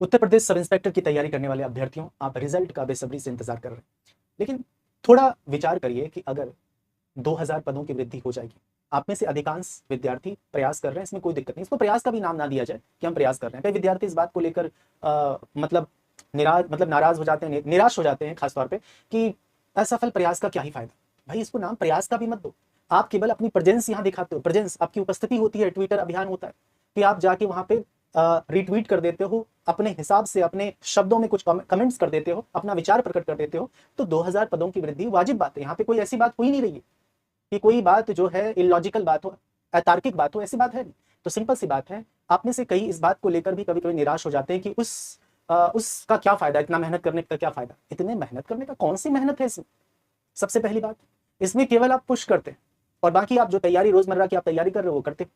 Uttar Pradesh sub inspector की तैयारी करने वाले अभ्यर्थियों, आप रिजल्ट का बेसब्री से इंतजार कर रहे हैं, लेकिन थोड़ा विचार करिए कि अगर 2000 पदों की वृद्धि हो जाएगी, आप में से अधिकांश विद्यार्थी प्रयास कर रहे हैं, इसमें कोई दिक्कत नहीं, इसको प्रयास का भी नाम ना दिया जाए कि हम प्रयास कर रहे हैं। कई विद्यार्थी इस बात को लेकर मतलब नाराज हो जाते हैं, निराश हो जाते हैं खासतौर पे कि असफल प्रयास का क्या ही फायदा। भाई इसको नाम प्रयास का भी मत दो, आप केवल अपनी प्रेजेंस यहाँ दिखाते हो, प्रेजेंस आपकी उपस्थिति होती है, ट्विटर अभियान होता है कि आप जाके वहां पे रिट्वीट कर देते हो, अपने हिसाब से अपने शब्दों में कुछ कमेंट्स कर देते हो, अपना विचार प्रकट कर देते हो, तो 2000 पदों की वृद्धि वाजिब बात है। यहाँ पे कोई ऐसी बात हो ही नहीं रही है कि कोई बात जो है इलॉजिकल बात हो, अतार्किक बात हो, ऐसी बात है नहीं। तो सिंपल सी बात है, आप में से कई इस बात को लेकर भी कभी कभी निराश हो जाते हैं कि उसका क्या फायदा, इतना मेहनत करने का क्या फायदा। इतने मेहनत करने का कौन सी मेहनत है इसमें? सबसे पहली बात, इसमें केवल आप पुश करते हैं और बाकी आप जो तैयारी रोजमर्रा की आप तैयारी कर रहे हो वो करते,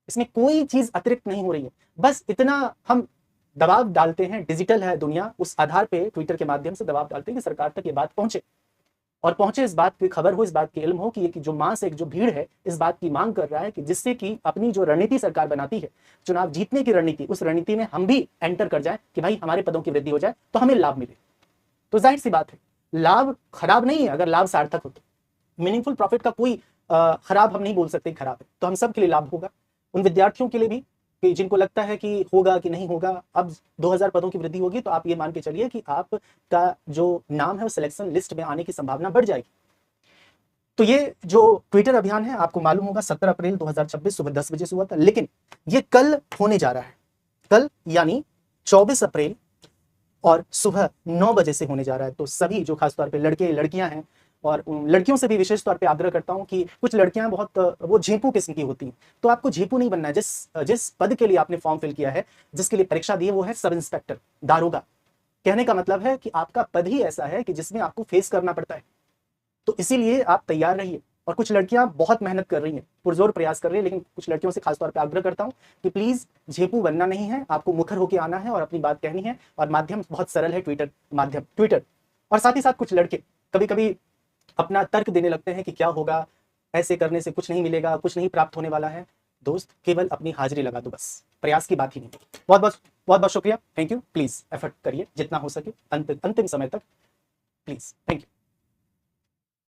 इसमें कोई चीज अतिरिक्त नहीं हो रही है। बस इतना हम दबाव डालते हैं, डिजिटल है दुनिया, उस आधार पे ट्विटर के माध्यम से दबाव डालते हैं कि सरकार तक ये बात पहुंचे, और पहुंचे इस बात की खबर हो, इस बात की इल्म हो कि ये जो मास एक जो भीड़ है इस बात की मांग कर रहा है कि जिससे कि अपनी जो रणनीति सरकार बनाती है, चुनाव जीतने की रणनीति, उस रणनीति में हम भी एंटर कर जाए कि भाई हमारे पदों की वृद्धि हो जाए तो हमें लाभ मिले। तो जाहिर सी बात है, लाभ खराब नहीं है अगर लाभ सार्थक हो तो। मीनिंगफुल प्रॉफिट का कोई खराब हम नहीं बोल सकते खराब है, तो हम सब के लिए लाभ होगा, उन विद्यार्थियों के लिए भी कि जिनको लगता है कि होगा कि नहीं होगा। अब 2000 पदों की वृद्धि होगी तो आप ये मान के चलिए कि आपका जो नाम है वो सिलेक्शन लिस्ट में आने की संभावना बढ़ जाएगी। तो ये जो ट्विटर अभियान है, आपको मालूम होगा 17 अप्रैल 2026 सुबह 10 बजे से हुआ था, लेकिन ये कल होने जा रहा है, कल यानी 24 अप्रैल और सुबह 9 बजे से होने जा रहा है। तो सभी जो खासतौर पे लड़के लड़कियां हैं, और लड़कियों से भी विशेष तौर पे आग्रह करता हूं कि कुछ लड़कियां बहुत वो झेपू किस्म की होती हैं, तो आपको झेपू नहीं बनना है। जिस पद के लिए आपने फॉर्म फिल किया है, जिसके लिए परीक्षा दी है, वो है सब इंस्पेक्टर दारोगा। कहने का मतलब है कि आपका पद ही ऐसा है कि जिसमें आपको फेस करना पड़ता है, तो इसीलिए आप तैयार रहिए। और कुछ लड़कियां बहुत मेहनत कर रही हैं, पुरजोर प्रयास कर रही हैं, लेकिन कुछ लड़कियों से खासतौर पे आग्रह करता हूं कि प्लीज झेपू बनना नहीं है, आपको मुखर होकर आना है और अपनी बात कहनी है, और माध्यम बहुत सरल है, ट्विटर माध्यम, ट्विटर। और साथ ही साथ कुछ लड़के कभी कभी अपना तर्क देने लगते हैं कि क्या होगा, ऐसे करने से कुछ नहीं मिलेगा, कुछ नहीं प्राप्त होने वाला है। दोस्त, केवल अपनी हाजिरी लगा दो, बस प्रयास की बात ही नहीं। बहुत बहुत बहुत बहुत शुक्रिया, थैंक यू। प्लीज एफर्ट करिए जितना हो सके अंतिम समय तक, प्लीज, थैंक यू।